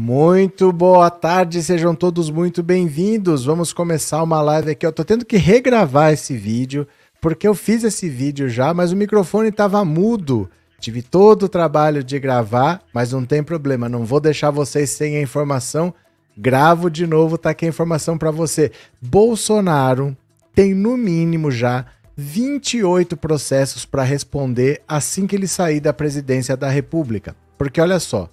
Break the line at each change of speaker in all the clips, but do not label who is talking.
Muito boa tarde, sejam todos muito bem-vindos. Vamos começar uma live aqui. Eu tô tendo que regravar esse vídeo, porque eu fiz esse vídeo já, mas o microfone estava mudo. Tive todo o trabalho de gravar, mas não tem problema, não vou deixar vocês sem a informação. Gravo de novo, tá aqui a informação para você. Bolsonaro tem no mínimo já 28 processos para responder assim que ele sair da presidência da República. Porque olha só,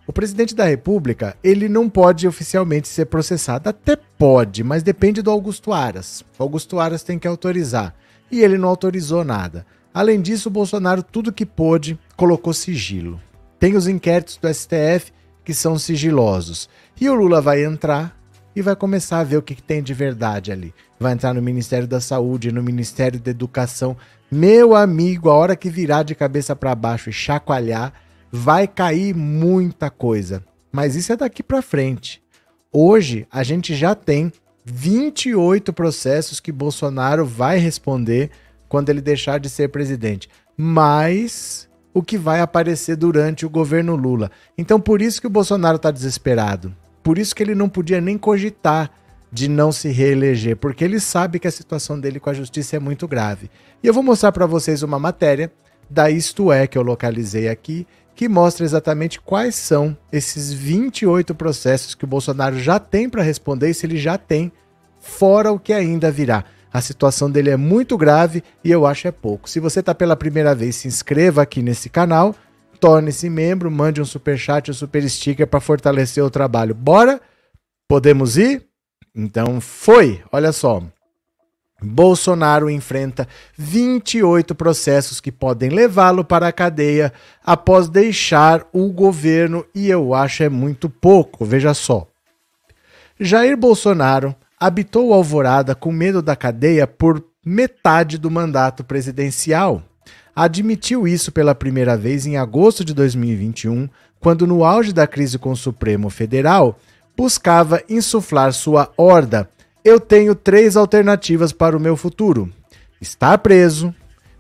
o presidente da República, ele não pode oficialmente ser processado. Até pode, mas depende do Augusto Aras. O Augusto Aras tem que autorizar. E ele não autorizou nada. Além disso, o Bolsonaro, tudo que pôde, colocou sigilo. Tem os inquéritos do STF que são sigilosos. E o Lula vai entrar e vai começar a ver o que tem de verdade ali. Vai entrar no Ministério da Saúde, no Ministério da Educação. Meu amigo, a hora que virar de cabeça para baixo e chacoalhar, vai cair muita coisa. Mas isso é daqui para frente. Hoje, a gente já tem 28 processos que Bolsonaro vai responder quando ele deixar de ser presidente. Mas o que vai aparecer durante o governo Lula. Então, por isso que o Bolsonaro está desesperado. Por isso que ele não podia nem cogitar de não se reeleger, porque ele sabe que a situação dele com a justiça é muito grave. E eu vou mostrar para vocês uma matéria da Isto É, que eu localizei aqui, que mostra exatamente quais são esses 28 processos que o Bolsonaro já tem para responder e se ele já tem, fora o que ainda virá. A situação dele é muito grave e eu acho é pouco. Se você está pela primeira vez, se inscreva aqui nesse canal, torne-se membro, mande um superchat, um super sticker para fortalecer o trabalho. Bora? Podemos ir? Então foi! Olha só. Bolsonaro enfrenta 28 processos que podem levá-lo para a cadeia após deixar o governo e eu acho é muito pouco, veja só. Jair Bolsonaro habitou Alvorada com medo da cadeia por metade do mandato presidencial. Admitiu isso pela primeira vez em agosto de 2021, quando no auge da crise com o Supremo Federal, buscava insuflar sua horda. Eu tenho 3 alternativas para o meu futuro: estar preso,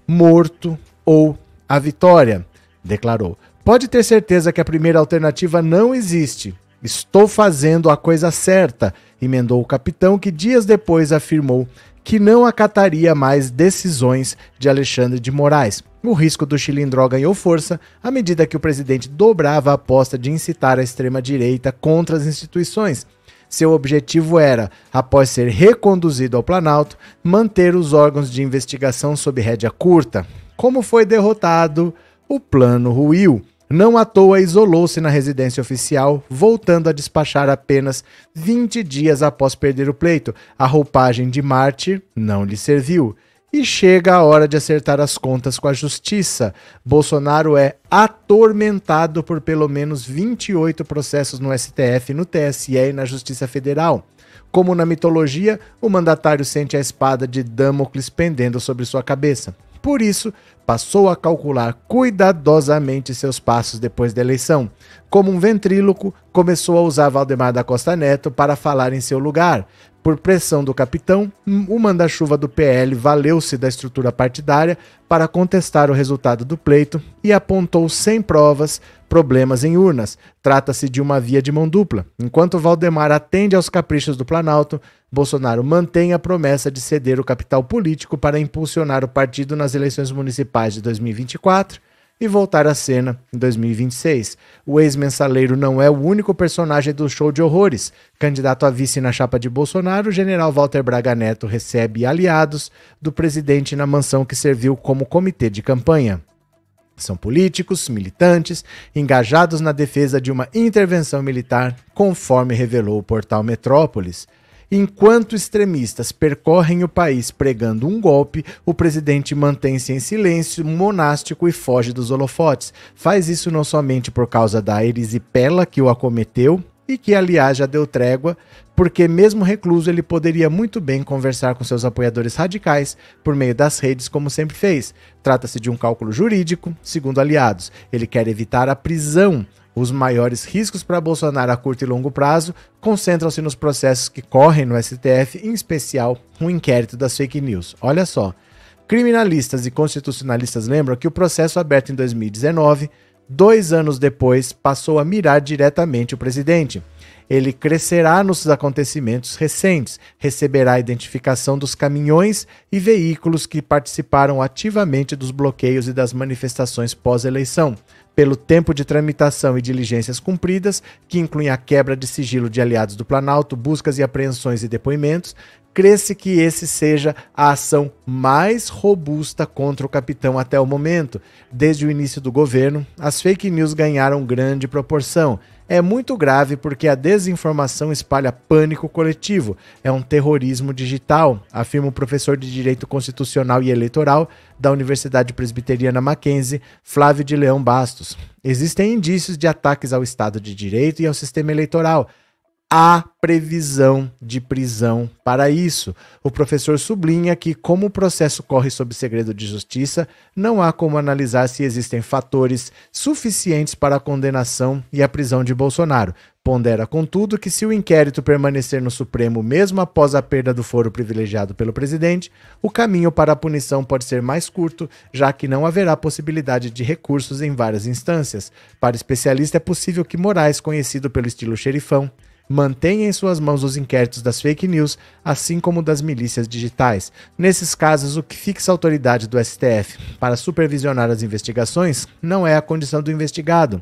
morto ou a vitória, declarou. Pode ter certeza que a primeira alternativa não existe. Estou fazendo a coisa certa, emendou o capitão, que dias depois afirmou que não acataria mais decisões de Alexandre de Moraes. O risco do Chilindró ganhou força à medida que o presidente dobrava a aposta de incitar a extrema-direita contra as instituições. Seu objetivo era, após ser reconduzido ao Planalto, manter os órgãos de investigação sob rédea curta. Como foi derrotado, o plano ruiu. Não à toa isolou-se na residência oficial, voltando a despachar apenas 20 dias após perder o pleito. A roupagem de mártir não lhe serviu. E chega a hora de acertar as contas com a justiça. Bolsonaro é atormentado por pelo menos 28 processos no STF, no TSE e na Justiça Federal. Como na mitologia, o mandatário sente a espada de Damocles pendendo sobre sua cabeça. Por isso, passou a calcular cuidadosamente seus passos depois da eleição. Como um ventríloco, começou a usar Valdemar da Costa Neto para falar em seu lugar. Por pressão do capitão, o manda-chuva do PL valeu-se da estrutura partidária para contestar o resultado do pleito e apontou sem provas problemas em urnas. Trata-se de uma via de mão dupla. Enquanto Valdemar atende aos caprichos do Planalto, Bolsonaro mantém a promessa de ceder o capital político para impulsionar o partido nas eleições municipais de 2024 e voltar à cena em 2026. O ex-mensaleiro não é o único personagem do show de horrores. Candidato a vice na chapa de Bolsonaro, o general Walter Braga Neto recebe aliados do presidente na mansão que serviu como comitê de campanha. São políticos, militantes, engajados na defesa de uma intervenção militar, conforme revelou o portal Metrópolis. Enquanto extremistas percorrem o país pregando um golpe, o presidente mantém-se em silêncio monástico e foge dos holofotes. Faz isso não somente por causa da erisipela que o acometeu, e que, aliás, já deu trégua, porque mesmo recluso ele poderia muito bem conversar com seus apoiadores radicais por meio das redes, como sempre fez. Trata-se de um cálculo jurídico, segundo aliados. Ele quer evitar a prisão. Os maiores riscos para Bolsonaro a curto e longo prazo concentram-se nos processos que correm no STF, em especial o inquérito das fake news. Olha só, criminalistas e constitucionalistas lembram que o processo aberto em 2019 2 anos depois, passou a mirar diretamente o presidente. Ele crescerá nos acontecimentos recentes, receberá a identificação dos caminhões e veículos que participaram ativamente dos bloqueios e das manifestações pós-eleição, pelo tempo de tramitação e diligências cumpridas, que incluem a quebra de sigilo de aliados do Planalto, buscas e apreensões e depoimentos. Cresce que esse seja a ação mais robusta contra o capitão até o momento. Desde o início do governo, as fake news ganharam grande proporção. É muito grave porque a desinformação espalha pânico coletivo. É um terrorismo digital, afirma o professor de Direito Constitucional e Eleitoral da Universidade Presbiteriana Mackenzie, Flávio de Leão Bastos. Existem indícios de ataques ao Estado de Direito e ao sistema eleitoral. Há previsão de prisão para isso. O professor sublinha que, como o processo corre sob segredo de justiça, não há como analisar se existem fatores suficientes para a condenação e a prisão de Bolsonaro. Pondera, contudo, que se o inquérito permanecer no Supremo mesmo após a perda do foro privilegiado pelo presidente, o caminho para a punição pode ser mais curto, já que não haverá possibilidade de recursos em várias instâncias. Para o especialista, é possível que Moraes, conhecido pelo estilo xerifão, mantenha em suas mãos os inquéritos das fake news, assim como das milícias digitais. Nesses casos, o que fixa a autoridade do STF para supervisionar as investigações não é a condição do investigado,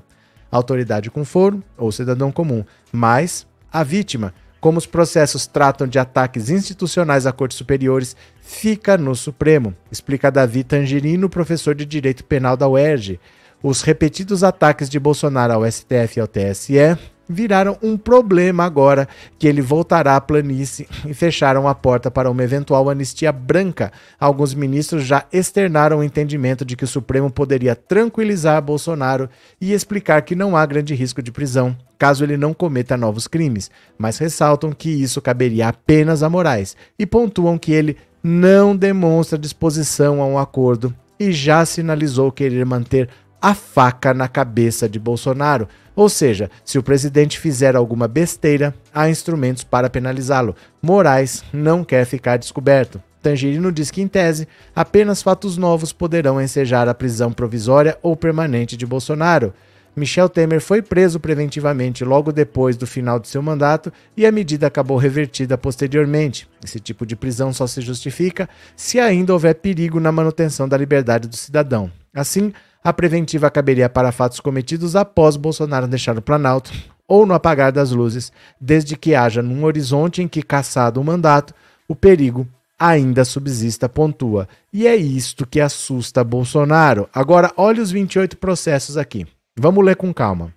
autoridade com foro ou cidadão comum, mas a vítima. Como os processos tratam de ataques institucionais a cortes superiores, fica no Supremo, explica Davi Tangerino, professor de Direito Penal da UERJ. Os repetidos ataques de Bolsonaro ao STF e ao TSE viraram um problema agora que ele voltará à planície e fecharam a porta para uma eventual anistia branca. Alguns ministros já externaram o entendimento de que o Supremo poderia tranquilizar Bolsonaro e explicar que não há grande risco de prisão, caso ele não cometa novos crimes, mas ressaltam que isso caberia apenas a Moraes e pontuam que ele não demonstra disposição a um acordo e já sinalizou querer manter a faca na cabeça de Bolsonaro. Ou seja, se o presidente fizer alguma besteira, há instrumentos para penalizá-lo. Moraes não quer ficar descoberto. Tangerino diz que, em tese, apenas fatos novos poderão ensejar a prisão provisória ou permanente de Bolsonaro. Michel Temer foi preso preventivamente logo depois do final de seu mandato e a medida acabou revertida posteriormente. Esse tipo de prisão só se justifica se ainda houver perigo na manutenção da liberdade do cidadão. Assim, a preventiva caberia para fatos cometidos após Bolsonaro deixar o Planalto ou no apagar das luzes, desde que haja num horizonte em que, cassado o mandato, o perigo ainda subsista, pontua. E é isto que assusta Bolsonaro. Agora, olha os 28 processos aqui. Vamos ler com calma.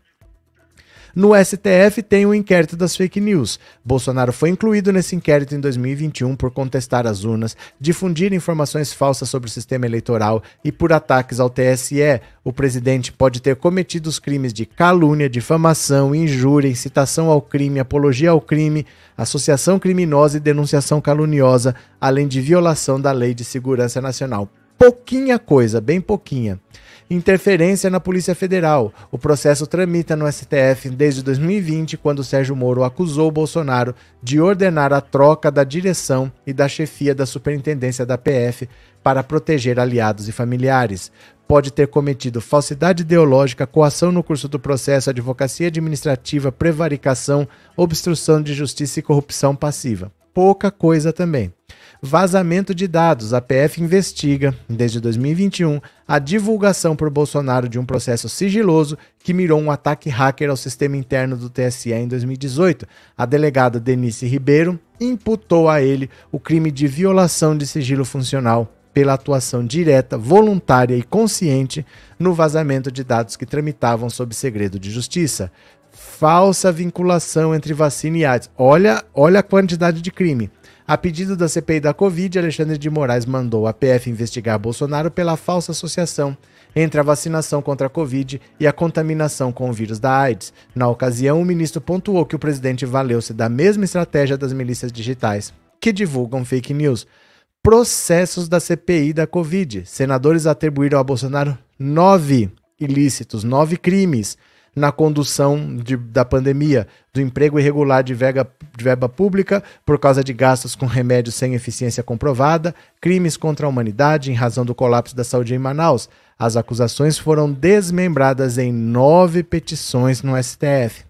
No STF tem o inquérito das fake news. Bolsonaro foi incluído nesse inquérito em 2021 por contestar as urnas, difundir informações falsas sobre o sistema eleitoral e por ataques ao TSE. O presidente pode ter cometido os crimes de calúnia, difamação, injúria, incitação ao crime, apologia ao crime, associação criminosa e denunciação caluniosa, além de violação da Lei de Segurança Nacional. Pouquinha coisa, bem pouquinha. Interferência na Polícia Federal. O processo tramita no STF desde 2020, quando Sérgio Moro acusou Bolsonaro de ordenar a troca da direção e da chefia da superintendência da PF para proteger aliados e familiares. Pode ter cometido falsidade ideológica, coação no curso do processo, advocacia administrativa, prevaricação, obstrução de justiça e corrupção passiva. Pouca coisa também. Vazamento de dados. A PF investiga, desde 2021, a divulgação por Bolsonaro de um processo sigiloso que mirou um ataque hacker ao sistema interno do TSE em 2018. A delegada Denise Ribeiro imputou a ele o crime de violação de sigilo funcional pela atuação direta, voluntária e consciente no vazamento de dados que tramitavam sob segredo de justiça. Falsa vinculação entre vacina e AIDS. Olha a quantidade de crime. A pedido da CPI da Covid, Alexandre de Moraes mandou a PF investigar Bolsonaro pela falsa associação entre a vacinação contra a Covid e a contaminação com o vírus da AIDS. Na ocasião, o ministro pontuou que o presidente valeu-se da mesma estratégia das milícias digitais, que divulgam fake news. Processos da CPI da Covid. Senadores atribuíram a Bolsonaro 9 ilícitos, 9 crimes. na condução da pandemia, do emprego irregular de verba pública por causa de gastos com remédios sem eficiência comprovada, crimes contra a humanidade em razão do colapso da saúde em Manaus. As acusações foram desmembradas em 9 petições no STF.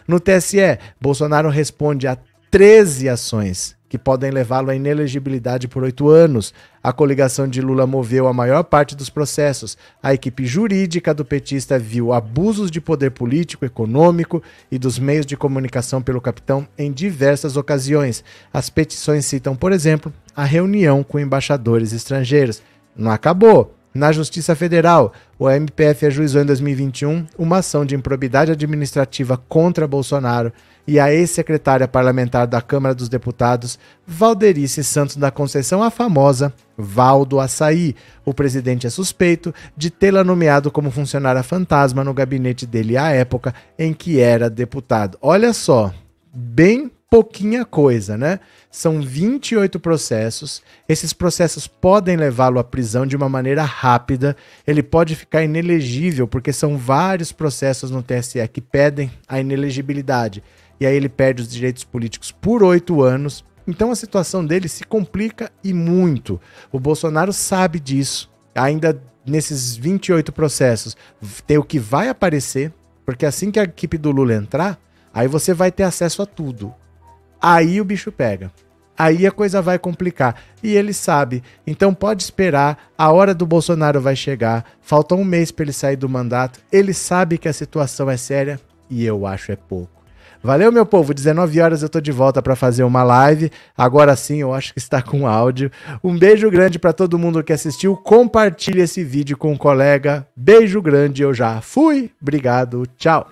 No TSE, Bolsonaro responde a 13 ações que podem levá-lo à inelegibilidade por 8 anos. A coligação de Lula moveu a maior parte dos processos. A equipe jurídica do petista viu abusos de poder político, econômico e dos meios de comunicação pelo capitão em diversas ocasiões. As petições citam, por exemplo, a reunião com embaixadores estrangeiros. Não acabou. Na Justiça Federal, o MPF ajuizou em 2021 uma ação de improbidade administrativa contra Bolsonaro e a ex-secretária parlamentar da Câmara dos Deputados, Valderice Santos da Conceição, a famosa Valdo Açaí. O presidente é suspeito de tê-la nomeado como funcionária fantasma no gabinete dele à época em que era deputado. Olha só, bem pouquinha coisa, né? São 28 processos. Esses processos podem levá-lo à prisão de uma maneira rápida. Ele pode ficar inelegível, porque são vários processos no TSE que pedem a inelegibilidade. E aí ele perde os direitos políticos por 8 anos. Então a situação dele se complica e muito. O Bolsonaro sabe disso. Ainda nesses 28 processos tem o que vai aparecer, porque assim que a equipe do Lula entrar, aí você vai ter acesso a tudo. Aí o bicho pega. Aí a coisa vai complicar. E ele sabe. Então pode esperar. A hora do Bolsonaro vai chegar. Falta um mês para ele sair do mandato. Ele sabe que a situação é séria. E eu acho é pouco. Valeu, meu povo. 19 horas eu tô de volta para fazer uma live. Agora sim, eu acho que está com áudio. Um beijo grande para todo mundo que assistiu. Compartilhe esse vídeo com um colega. Beijo grande. Eu já fui. Obrigado. Tchau.